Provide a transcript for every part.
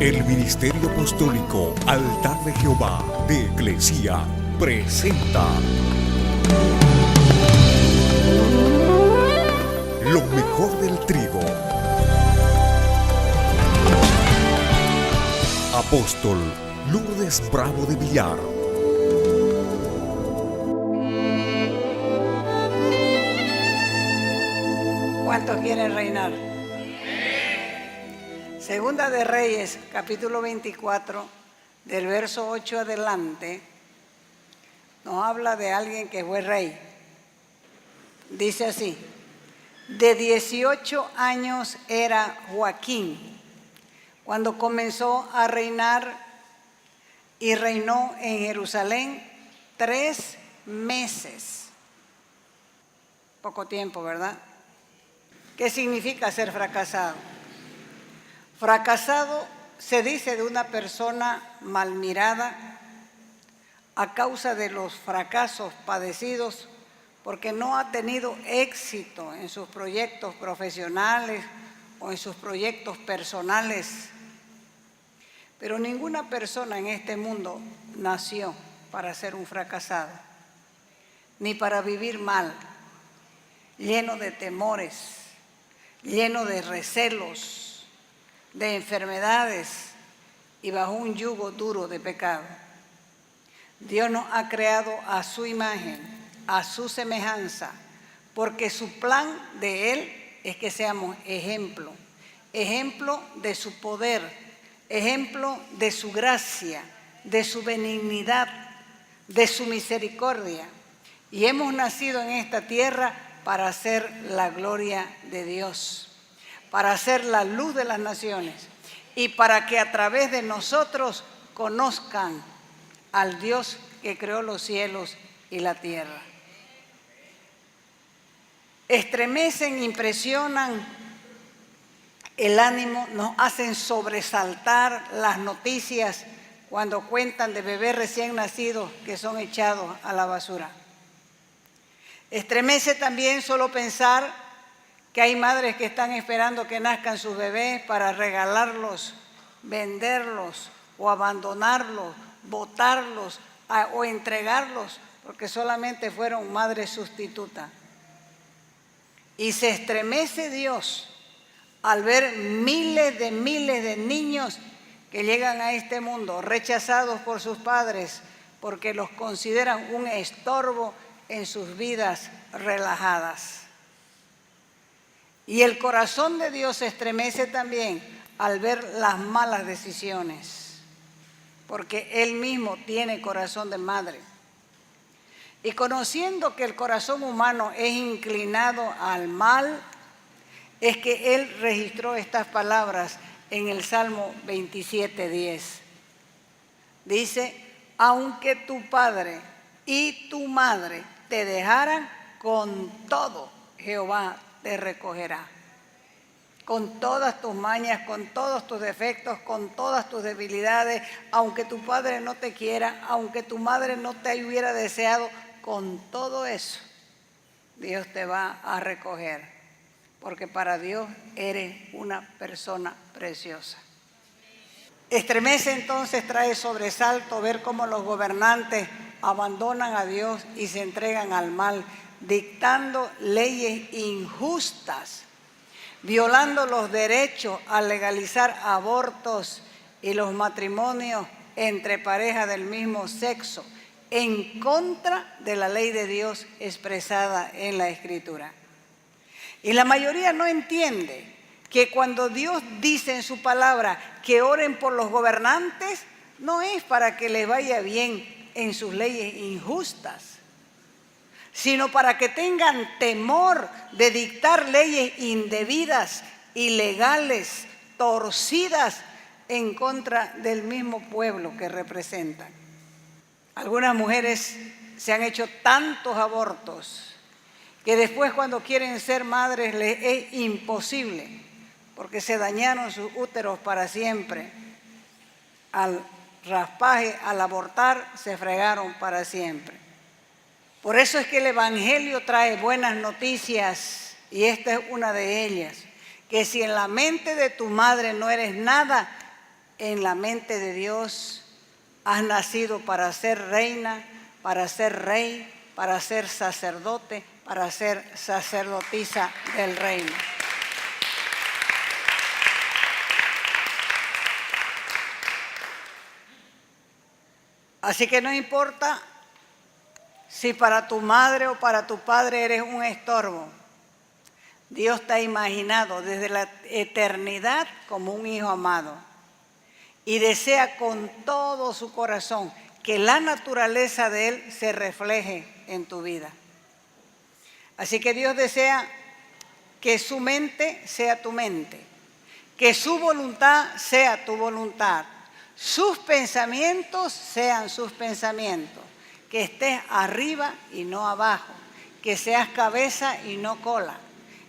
El Ministerio Apostólico Altar de Jehová de Eclesia presenta lo mejor del trigo. Apóstol Lourdes Bravo de Villar. ¿Cuántos quieren reinar? Segunda de Reyes, capítulo 24, del verso 8 adelante, nos habla de alguien que fue rey. Dice así: de 18 años era Joaquín cuando comenzó a reinar, y reinó en Jerusalén 3 meses. Poco tiempo, ¿verdad? ¿Qué significa ser fracasado? Fracasado se dice de una persona mal mirada a causa de los fracasos padecidos porque no ha tenido éxito en sus proyectos profesionales o en sus proyectos personales. Pero ninguna persona en este mundo nació para ser un fracasado, ni para vivir mal, lleno de temores, lleno de recelos, de enfermedades y bajo un yugo duro de pecado. Dios nos ha creado a su imagen, a su semejanza, porque su plan de Él es que seamos ejemplo, ejemplo de su poder, ejemplo de su gracia, de su benignidad, de su misericordia. Y hemos nacido en esta tierra para hacer la gloria de Dios, para hacer la luz de las naciones y para que a través de nosotros conozcan al Dios que creó los cielos y la tierra. Estremecen, impresionan el ánimo, nos hacen sobresaltar las noticias cuando cuentan de bebés recién nacidos que son echados a la basura. Estremece también solo pensar que hay madres que están esperando que nazcan sus bebés para regalarlos, venderlos o abandonarlos, botarlos o entregarlos porque solamente fueron madres sustitutas. Y se estremece Dios al ver miles de niños que llegan a este mundo rechazados por sus padres porque los consideran un estorbo en sus vidas relajadas. Y el corazón de Dios se estremece también al ver las malas decisiones, porque Él mismo tiene corazón de madre. Y conociendo que el corazón humano es inclinado al mal, es que Él registró estas palabras en el Salmo 27:10. Dice: aunque tu padre y tu madre te dejaran, con todo Jehová te recogerá. Con todas tus mañas, con todos tus defectos, con todas tus debilidades, aunque tu padre no te quiera, aunque tu madre no te hubiera deseado, con todo eso Dios te va a recoger, porque para Dios eres una persona preciosa. Estremece entonces, trae sobresalto ver cómo los gobernantes abandonan a Dios y se entregan al mal, dictando leyes injustas, violando los derechos al legalizar abortos y los matrimonios entre parejas del mismo sexo, en contra de la ley de Dios expresada en la Escritura. Y la mayoría no entiende que cuando Dios dice en su palabra que oren por los gobernantes, no es para que les vaya bien en sus leyes injustas, sino para que tengan temor de dictar leyes indebidas, ilegales, torcidas en contra del mismo pueblo que representan. Algunas mujeres se han hecho tantos abortos que después, cuando quieren ser madres, les es imposible porque se dañaron sus úteros para siempre. Al raspaje, al abortar, se fregaron para siempre. Por eso es que el Evangelio trae buenas noticias, y esta es una de ellas: que si en la mente de tu madre no eres nada, en la mente de Dios. Has nacido para ser reina, para ser rey, para ser sacerdote, para ser sacerdotisa del reino. Así que no importa si para tu madre o para tu padre eres un estorbo. Dios te ha imaginado desde la eternidad como un hijo amado y desea con todo su corazón que la naturaleza de Él se refleje en tu vida. Así que Dios desea que su mente sea tu mente, que su voluntad sea tu voluntad, sus pensamientos sean sus pensamientos, que estés arriba y no abajo, que seas cabeza y no cola.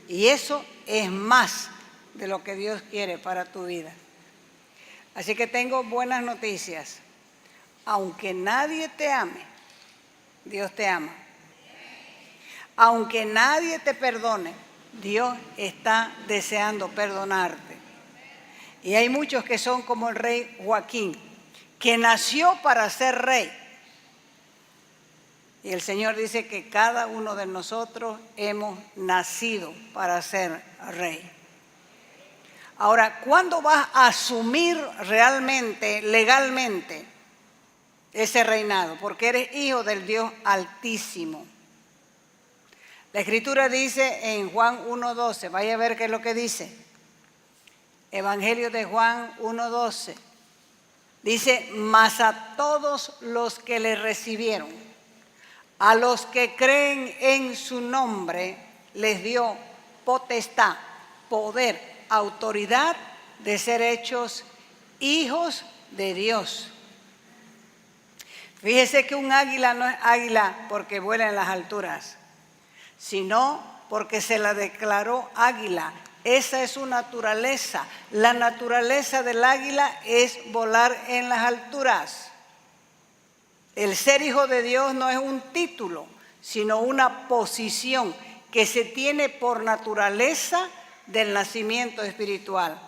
Y eso es más de lo que Dios quiere para tu vida. Así que tengo buenas noticias. Aunque nadie te ame, Dios te ama. Aunque nadie te perdone, Dios está deseando perdonarte. Y hay muchos que son como el rey Joaquín, que nació para ser rey. Y el Señor dice que cada uno de nosotros hemos nacido para ser rey. Ahora, ¿cuándo vas a asumir realmente, legalmente, ese reinado? Porque eres hijo del Dios Altísimo. La Escritura dice en Juan 1:12, vaya a ver qué es lo que dice. Evangelio de Juan 1:12. Dice, mas a todos los que le recibieron, a los que creen en su nombre, les dio potestad, poder, autoridad de ser hechos hijos de Dios. Fíjese que un águila no es águila porque vuela en las alturas, sino porque se la declaró águila. Esa es su naturaleza. La naturaleza del águila es volar en las alturas. El ser hijo de Dios no es un título, sino una posición que se tiene por naturaleza del nacimiento espiritual.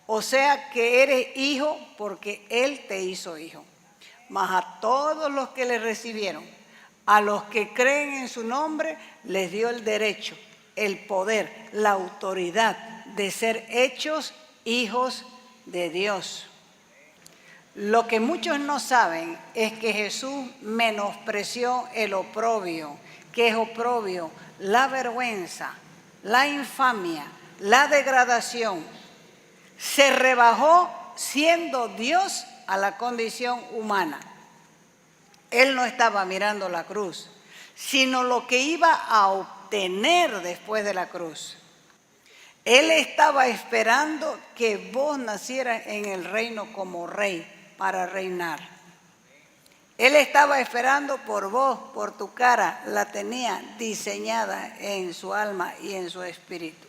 O sea que eres hijo porque Él te hizo hijo. Mas a todos los que le recibieron, a los que creen en su nombre, les dio el derecho, el poder, la autoridad de ser hechos hijos de Dios. Lo que muchos no saben es que Jesús menospreció el oprobio. ¿Qué es oprobio? La vergüenza, la infamia, la degradación. Se rebajó siendo Dios a la condición humana. Él no estaba mirando la cruz, sino lo que iba a obtener después de la cruz. Él estaba esperando que vos nacieras en el reino como rey para reinar. Él estaba esperando por vos, por tu cara, la tenía diseñada en su alma y en su espíritu.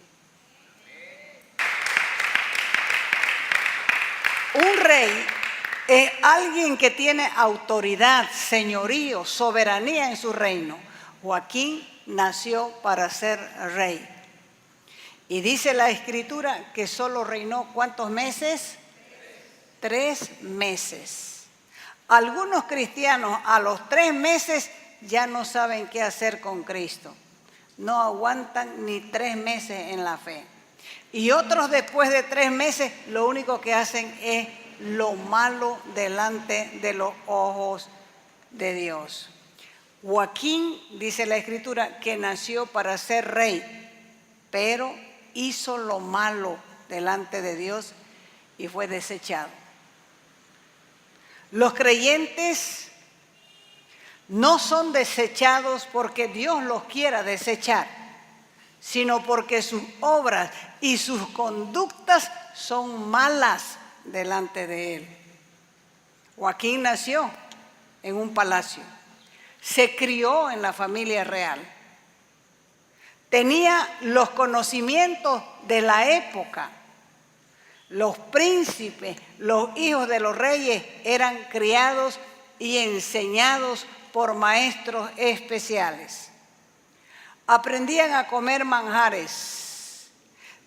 Un rey es alguien que tiene autoridad, señorío, soberanía en su reino. Joaquín nació para ser rey. Y dice la Escritura que solo reinó ¿cuántos meses? 3 meses. Algunos cristianos a los 3 meses ya no saben qué hacer con Cristo. No aguantan ni 3 meses en la fe. Y otros después de 3 meses lo único que hacen es lo malo delante de los ojos de Dios. Joaquín, dice la Escritura, que nació para ser rey, pero hizo lo malo delante de Dios y fue desechado. Los creyentes no son desechados porque Dios los quiera desechar, sino porque sus obras y sus conductas son malas delante de Él. Joaquín nació en un palacio, se crió en la familia real, tenía los conocimientos de la época. Los príncipes, los hijos de los reyes eran criados y enseñados por maestros especiales. Aprendían a comer manjares,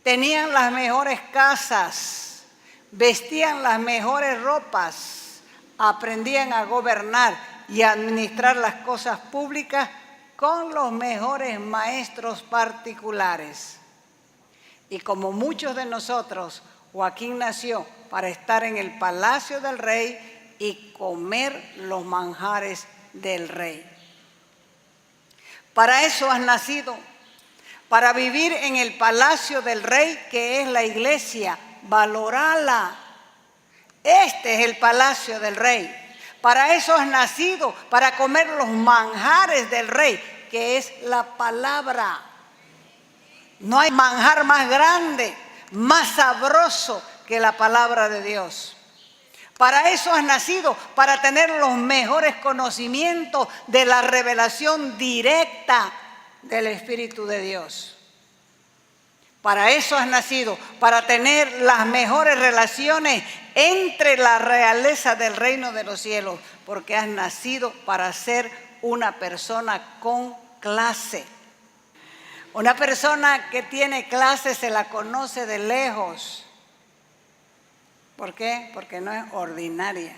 tenían las mejores casas, vestían las mejores ropas, aprendían a gobernar y a administrar las cosas públicas con los mejores maestros particulares. Y como muchos de nosotros, Joaquín nació para estar en el palacio del rey y comer los manjares del rey. Para eso has nacido, para vivir en el palacio del rey, que es la iglesia. Valorala. Este es el palacio del rey. Para eso has nacido, para comer los manjares del rey, que es la palabra. No hay manjar más grande, más sabroso que la palabra de Dios. Para eso has nacido, para tener los mejores conocimientos de la revelación directa del Espíritu de Dios. Para eso has nacido, para tener las mejores relaciones entre la realeza del reino de los cielos, porque has nacido para ser una persona con clase. Una persona que tiene clase se la conoce de lejos. ¿Por qué? Porque no es ordinaria.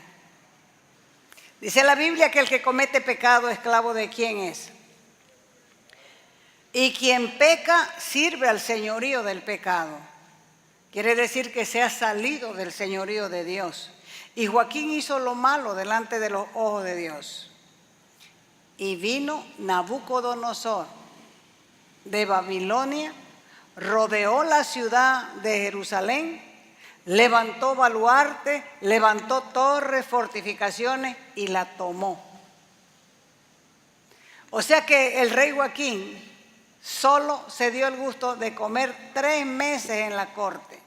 Dice la Biblia que el que comete pecado, esclavo de quién es. Y quien peca sirve al señorío del pecado. Quiere decir que se ha salido del señorío de Dios. Y Joaquín hizo lo malo delante de los ojos de Dios. Y vino Nabucodonosor de Babilonia, rodeó la ciudad de Jerusalén, levantó baluarte, levantó torres, fortificaciones y la tomó. O sea que el rey Joaquín solo se dio el gusto de comer 3 meses en la corte.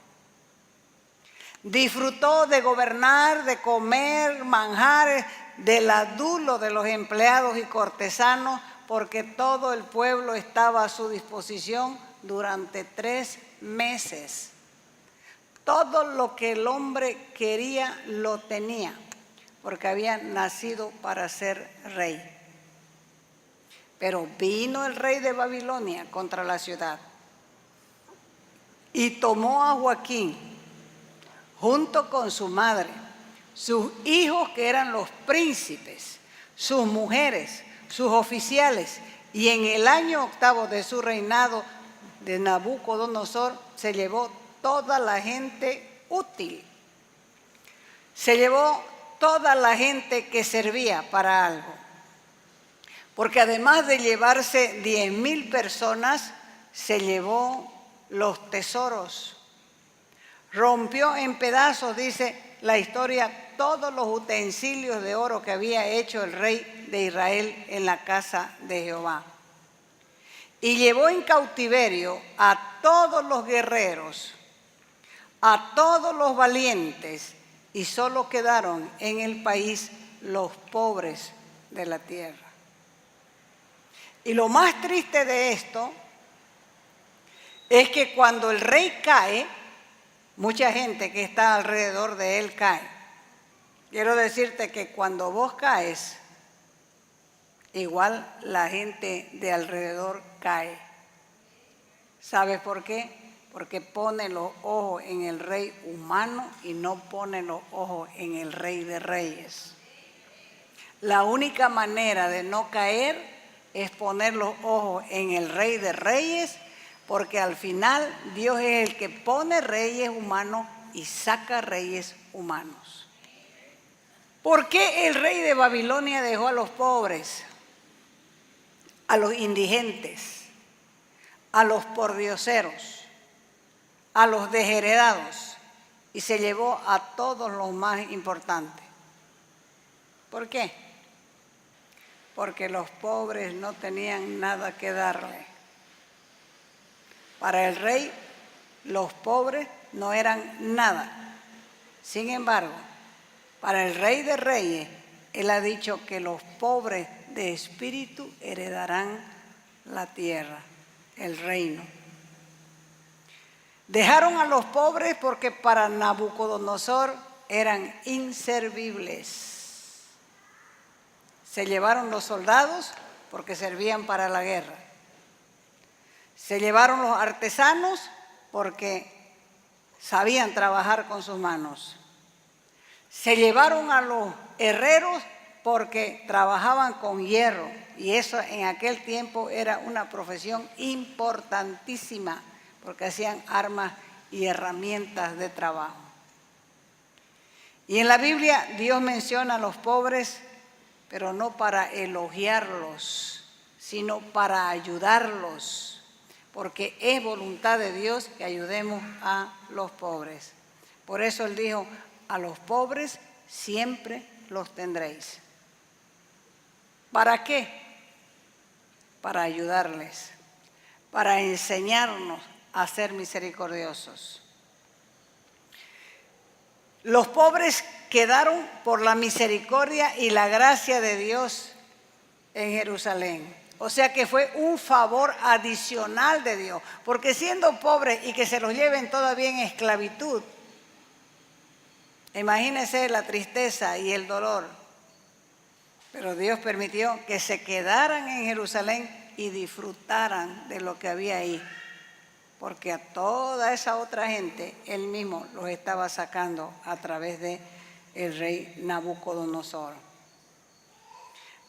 Disfrutó de gobernar, de comer manjares, del adulo de los empleados y cortesanos, porque todo el pueblo estaba a su disposición durante 3 meses. Todo lo que el hombre quería lo tenía, porque había nacido para ser rey. Pero vino el rey de Babilonia contra la ciudad y tomó a Joaquín junto con su madre, sus hijos que eran los príncipes, sus mujeres, sus oficiales, y en el año 8º de su reinado de Nabucodonosor se llevó toda la gente útil. Se llevó toda la gente que servía para algo. Porque además de llevarse 10,000 personas, se llevó los tesoros. Rompió en pedazos, dice la historia, todos los utensilios de oro que había hecho el rey de Israel en la casa de Jehová. Y llevó en cautiverio a todos los guerreros, a todos los valientes, y solo quedaron en el país los pobres de la tierra. Y lo más triste de esto es que cuando el rey cae, mucha gente que está alrededor de él cae. Quiero decirte que cuando vos caes, igual la gente de alrededor cae. ¿Sabes por qué? Porque pone los ojos en el rey humano y no pone los ojos en el rey de reyes. La única manera de no caer es poner los ojos en el rey de reyes, porque al final Dios es el que pone reyes humanos y saca reyes humanos. ¿Por qué el rey de Babilonia dejó a los pobres, a los indigentes, a los pordioseros, a los desheredados, y se llevó a todos los más importantes? ¿Por qué? Porque los pobres no tenían nada que darle. Para el rey, los pobres no eran nada. Sin embargo, para el rey de reyes, él ha dicho que los pobres de espíritu heredarán la tierra, el reino. Dejaron a los pobres porque para Nabucodonosor eran inservibles. Se llevaron los soldados porque servían para la guerra. Se llevaron los artesanos porque sabían trabajar con sus manos. Se llevaron a los herreros porque trabajaban con hierro, y eso en aquel tiempo era una profesión importantísima, porque hacían armas y herramientas de trabajo. Y en la Biblia Dios menciona a los pobres, pero no para elogiarlos, sino para ayudarlos, porque es voluntad de Dios que ayudemos a los pobres. Por eso Él dijo, a los pobres siempre los tendréis. ¿Para qué? Para ayudarles, para enseñarnos a ser misericordiosos. Los pobres quedaron por la misericordia y la gracia de Dios en Jerusalén. O sea que fue un favor adicional de Dios, porque siendo pobres y que se los lleven todavía en esclavitud, imagínense la tristeza y el dolor. Pero Dios permitió que se quedaran en Jerusalén y disfrutaran de lo que había ahí, porque a toda esa otra gente Él mismo los estaba sacando a través de el rey Nabucodonosor.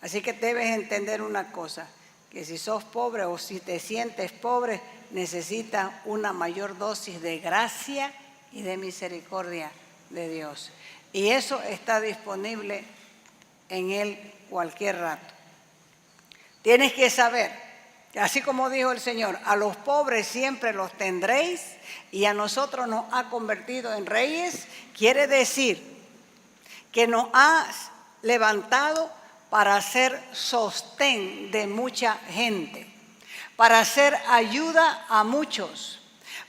Así que debes entender una cosa, que si sos pobre o si te sientes pobre, necesitas una mayor dosis de gracia y de misericordia de Dios. Y eso está disponible en Él cualquier rato. Tienes que saber, así como dijo el Señor, a los pobres siempre los tendréis, y a nosotros nos ha convertido en reyes, quiere decir que nos has levantado para ser sostén de mucha gente, para hacer ayuda a muchos,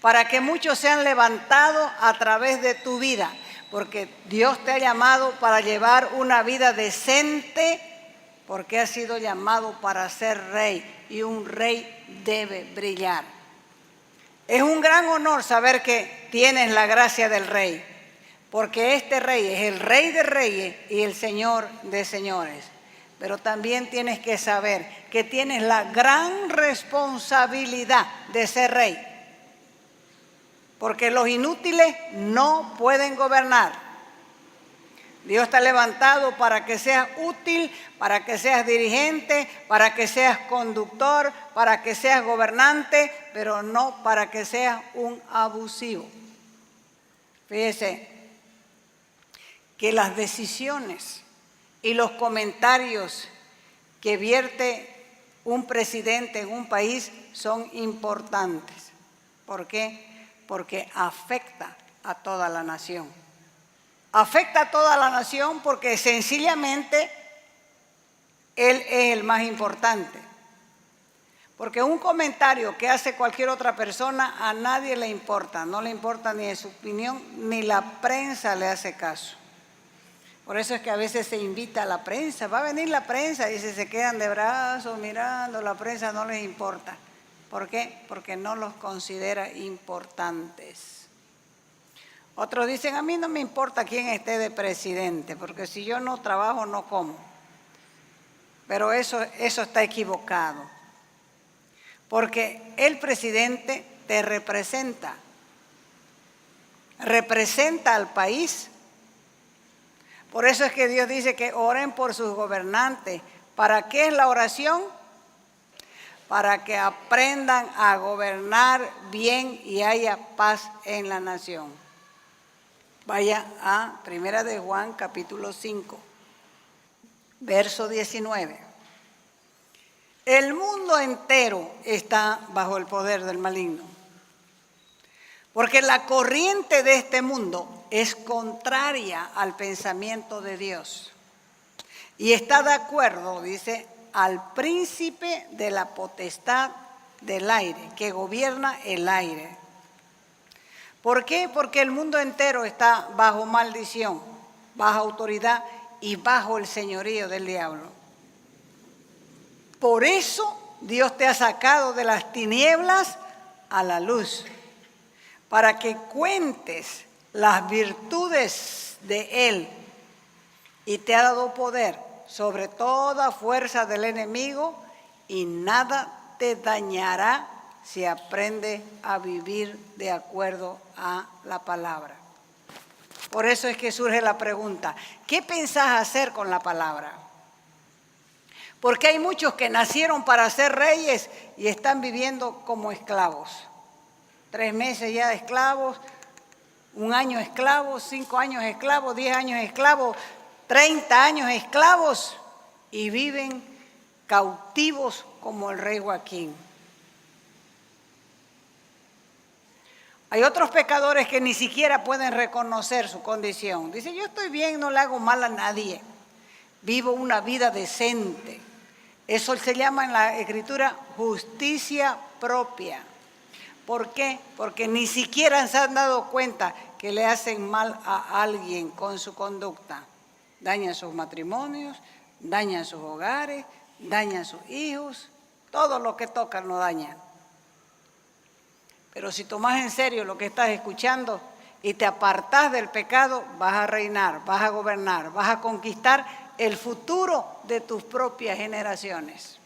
para que muchos sean levantados a través de tu vida, porque Dios te ha llamado para llevar una vida decente, porque has sido llamado para ser rey, y un rey debe brillar. Es un gran honor saber que tienes la gracia del rey, porque este rey es el rey de reyes y el señor de señores. Pero también tienes que saber que tienes la gran responsabilidad de ser rey, porque los inútiles no pueden gobernar. Dios te ha levantado para que seas útil, para que seas dirigente, para que seas conductor, para que seas gobernante, pero no para que seas un abusivo. Fíjese que las decisiones y los comentarios que vierte un presidente en un país son importantes. ¿Por qué? Porque afecta a toda la nación. Afecta a toda la nación porque sencillamente él es el más importante. Porque un comentario que hace cualquier otra persona a nadie le importa. No le importa ni su opinión, ni la prensa le hace caso. Por eso es que a veces se invita a la prensa, va a venir la prensa, y se quedan de brazos mirando, la prensa no les importa. ¿Por qué? Porque no los considera importantes. Otros dicen, a mí no me importa quién esté de presidente, porque si yo no trabajo no como. Pero eso está equivocado, porque el presidente te representa al país. Por eso es que Dios dice que oren por sus gobernantes. ¿Para qué es la oración? Para que aprendan a gobernar bien y haya paz en la nación. Vaya a 1 de Juan capítulo 5, verso 19. El mundo entero está bajo el poder del maligno, porque la corriente de este mundo es contraria al pensamiento de Dios y está de acuerdo, dice, al príncipe de la potestad del aire, que gobierna el aire. ¿Por qué? Porque el mundo entero está bajo maldición, bajo autoridad y bajo el señorío del diablo. Por eso Dios te ha sacado de las tinieblas a la luz, para que cuentes las virtudes de Él, y te ha dado poder sobre toda fuerza del enemigo, y nada te dañará si aprendes a vivir de acuerdo a la palabra. Por eso es que surge la pregunta, ¿qué pensás hacer con la palabra? Porque hay muchos que nacieron para ser reyes y están viviendo como esclavos. 3 meses ya de esclavos, 1 año esclavos, 5 años esclavos, 10 años esclavos, 30 años esclavos y viven cautivos como el rey Joaquín. Hay otros pecadores que ni siquiera pueden reconocer su condición. Dice, yo estoy bien, no le hago mal a nadie. Vivo una vida decente. Eso se llama en la Escritura justicia propia. ¿Por qué? Porque ni siquiera se han dado cuenta que le hacen mal a alguien con su conducta. Dañan sus matrimonios, dañan sus hogares, dañan sus hijos. Todo lo que tocan lo dañan. Pero si tomas en serio lo que estás escuchando y te apartás del pecado, vas a reinar, vas a gobernar, vas a conquistar el futuro de tus propias generaciones.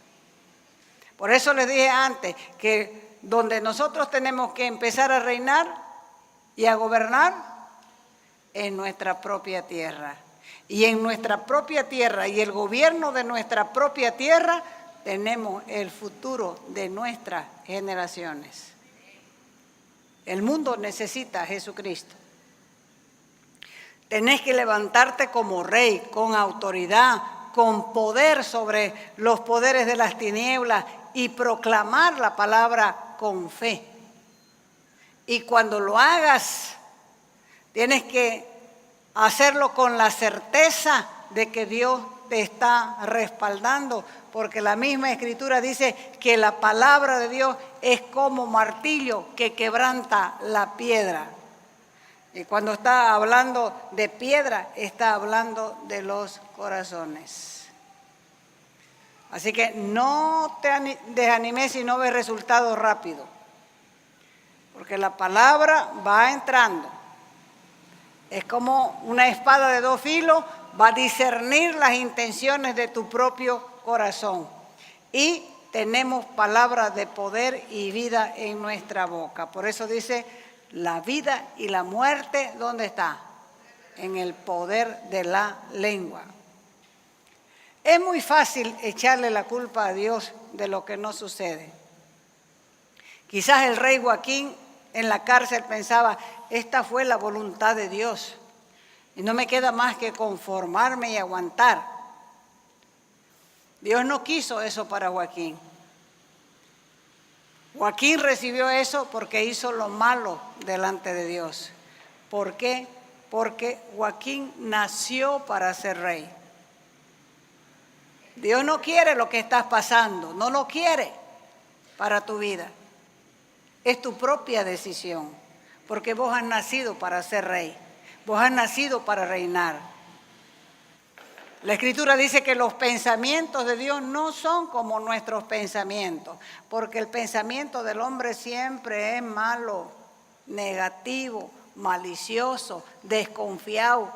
Por eso les dije antes que donde nosotros tenemos que empezar a reinar y a gobernar en nuestra propia tierra. Y en nuestra propia tierra y el gobierno de nuestra propia tierra tenemos el futuro de nuestras generaciones. El mundo necesita a Jesucristo. Tenés que levantarte como rey, con autoridad, con poder sobre los poderes de las tinieblas y proclamar la palabra con fe. Y cuando lo hagas, tienes que hacerlo con la certeza de que Dios te está respaldando, porque la misma Escritura dice que la palabra de Dios es como martillo que quebranta la piedra. Y cuando está hablando de piedra, está hablando de los corazones. Así que no te desanimes si no ves resultados rápidos, porque la palabra va entrando. Es como una espada de 2 filos, va a discernir las intenciones de tu propio corazón. Y tenemos palabras de poder y vida en nuestra boca. Por eso dice, la vida y la muerte, ¿dónde está? En el poder de la lengua. Es muy fácil echarle la culpa a Dios de lo que no sucede. Quizás el rey Joaquín en la cárcel pensaba, esta fue la voluntad de Dios y no me queda más que conformarme y aguantar. Dios no quiso eso para Joaquín. Joaquín recibió eso porque hizo lo malo delante de Dios. ¿Por qué? Porque Joaquín nació para ser rey. Dios no quiere lo que estás pasando, no lo quiere para tu vida. Es tu propia decisión, porque vos has nacido para ser rey, vos has nacido para reinar. La Escritura dice que los pensamientos de Dios no son como nuestros pensamientos, porque el pensamiento del hombre siempre es malo, negativo, malicioso, desconfiado.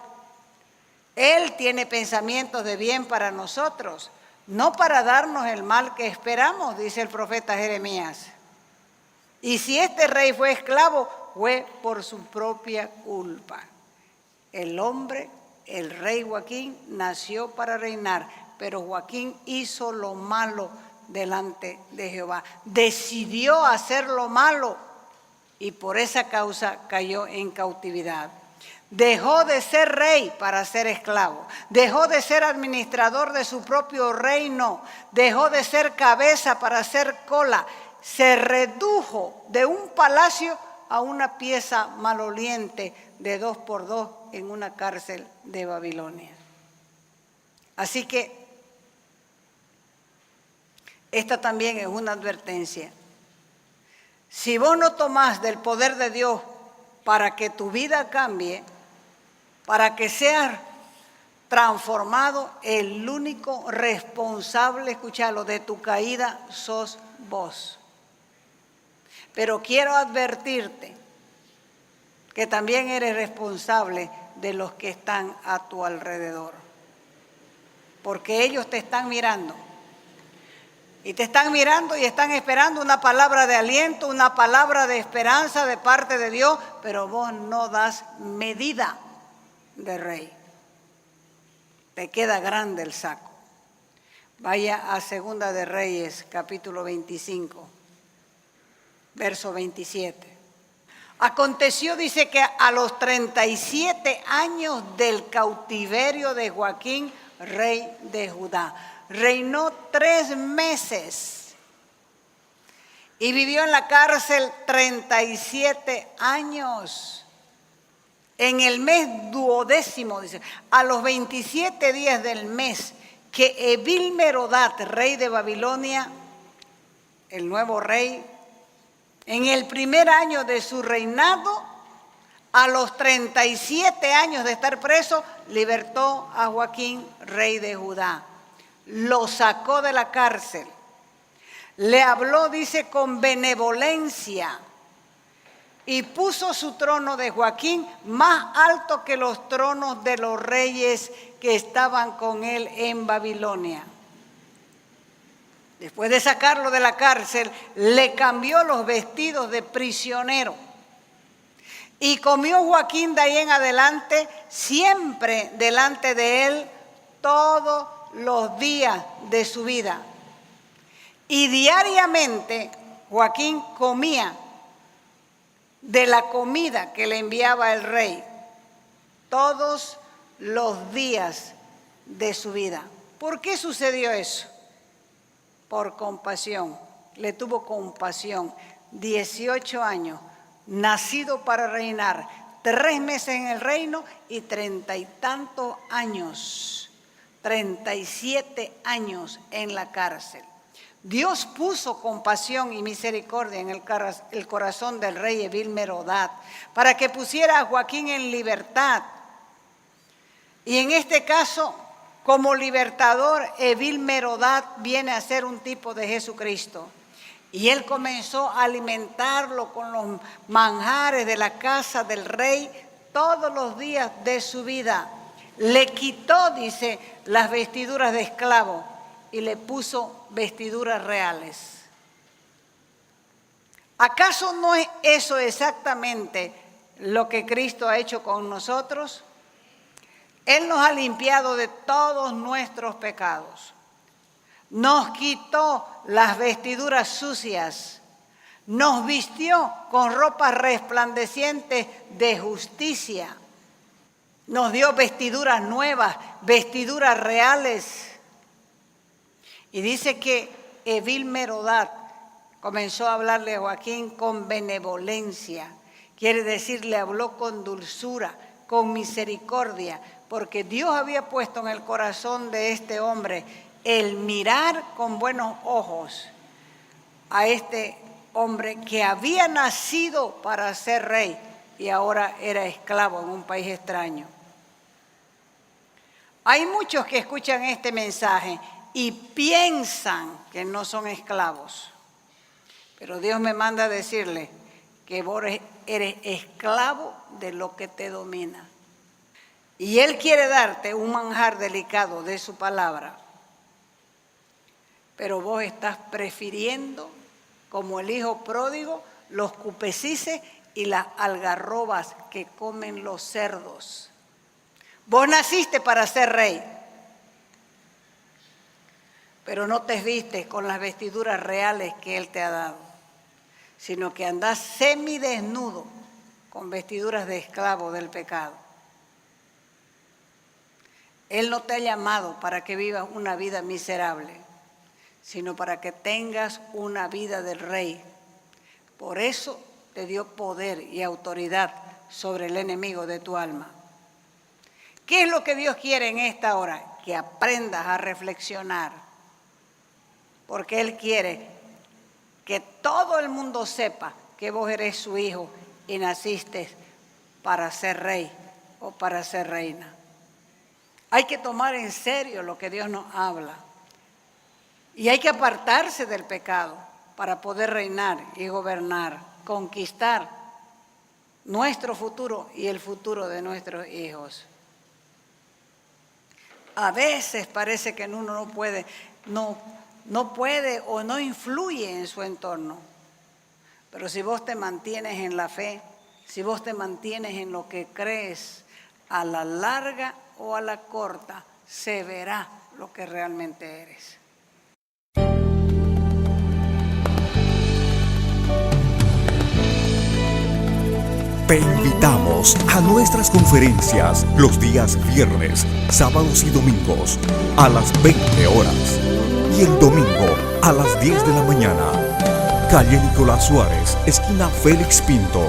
Él tiene pensamientos de bien para nosotros, no para darnos el mal que esperamos, dice el profeta Jeremías. Y si este rey fue esclavo, fue por su propia culpa. El hombre, el rey Joaquín, nació para reinar, pero Joaquín hizo lo malo delante de Jehová. Decidió hacer lo malo y por esa causa cayó en cautividad. Dejó de ser rey para ser esclavo. Dejó de ser administrador de su propio reino. Dejó de ser cabeza para ser cola. Se redujo de un palacio a una pieza maloliente de 2 por 2 en una cárcel de Babilonia. Así que esta también es una advertencia. Si vos no tomás del poder de Dios para que tu vida cambie, para que seas transformado, el único responsable, escúchalo, de tu caída sos vos. Pero quiero advertirte que también eres responsable de los que están a tu alrededor, porque ellos te están mirando. Y te están mirando y están esperando una palabra de aliento, una palabra de esperanza de parte de Dios, pero vos no das medida de rey. Te queda grande el saco. Vaya a Segunda de Reyes, capítulo 25, verso 27. Aconteció, dice, que a los 37 años del cautiverio de Joaquín, rey de Judá, reinó 3 meses y vivió en la cárcel 37 años. En el mes 12º, dice, a los 27 días del mes, que Evil-Merodach, rey de Babilonia, el nuevo rey, en el primer año de su reinado, a los 37 años de estar preso, libertó a Joaquín, rey de Judá. Lo sacó de la cárcel. Le habló, dice, con benevolencia y puso su trono de Joaquín más alto que los tronos de los reyes que estaban con él en Babilonia. Después de sacarlo de la cárcel, le cambió los vestidos de prisionero. Y comió Joaquín de ahí en adelante, siempre delante de él, todos los días de su vida. Y diariamente Joaquín comía de la comida que le enviaba el rey, todos los días de su vida. ¿Por qué sucedió eso? Por compasión. Le tuvo compasión. 18 años, nacido para reinar, 3 meses en el reino y 30 y tantos años, 37 años en la cárcel. Dios puso compasión y misericordia en el corazón del rey Evil-Merodach para que pusiera a Joaquín en libertad. Y en este caso, como libertador, Evil-Merodach viene a ser un tipo de Jesucristo. Y él comenzó a alimentarlo con los manjares de la casa del rey todos los días de su vida. Le quitó, dice, las vestiduras de esclavo y le puso vestiduras reales. ¿Acaso no es eso exactamente lo que Cristo ha hecho con nosotros? Él nos ha limpiado de todos nuestros pecados. Nos quitó las vestiduras sucias. Nos vistió con ropas resplandecientes de justicia. Nos dio vestiduras nuevas, vestiduras reales. Y dice que Evil-Merodach comenzó a hablarle a Joaquín con benevolencia. Quiere decir, le habló con dulzura, con misericordia, porque Dios había puesto en el corazón de este hombre el mirar con buenos ojos a este hombre que había nacido para ser rey y ahora era esclavo en un país extraño. Hay muchos que escuchan este mensaje y piensan que no son esclavos, pero Dios me manda a decirle que vos eres esclavo de lo que te domina. Y Él quiere darte un manjar delicado de su palabra, pero vos estás prefiriendo, como el hijo pródigo, los cupecices y las algarrobas que comen los cerdos. Vos naciste para ser rey, pero no te vistes con las vestiduras reales que Él te ha dado, sino que andás semidesnudo con vestiduras de esclavo del pecado. Él no te ha llamado para que vivas una vida miserable, sino para que tengas una vida del rey. Por eso te dio poder y autoridad sobre el enemigo de tu alma. ¿Qué es lo que Dios quiere en esta hora? Que aprendas a reflexionar, porque Él quiere que todo el mundo sepa que vos eres su hijo y naciste para ser rey o para ser reina. Hay que tomar en serio lo que Dios nos habla. Y hay que apartarse del pecado para poder reinar y gobernar, conquistar nuestro futuro y el futuro de nuestros hijos. A veces parece que uno no puede, no no puede o no influye en su entorno. Pero si vos te mantienes en la fe, si vos te mantienes en lo que crees, a la larga o a la corta, se verá lo que realmente eres. Te invitamos a nuestras conferencias los días viernes, sábados y domingos a las 20 horas y el domingo a las 10 de la mañana. Calle Nicolás Suárez, esquina Félix Pinto,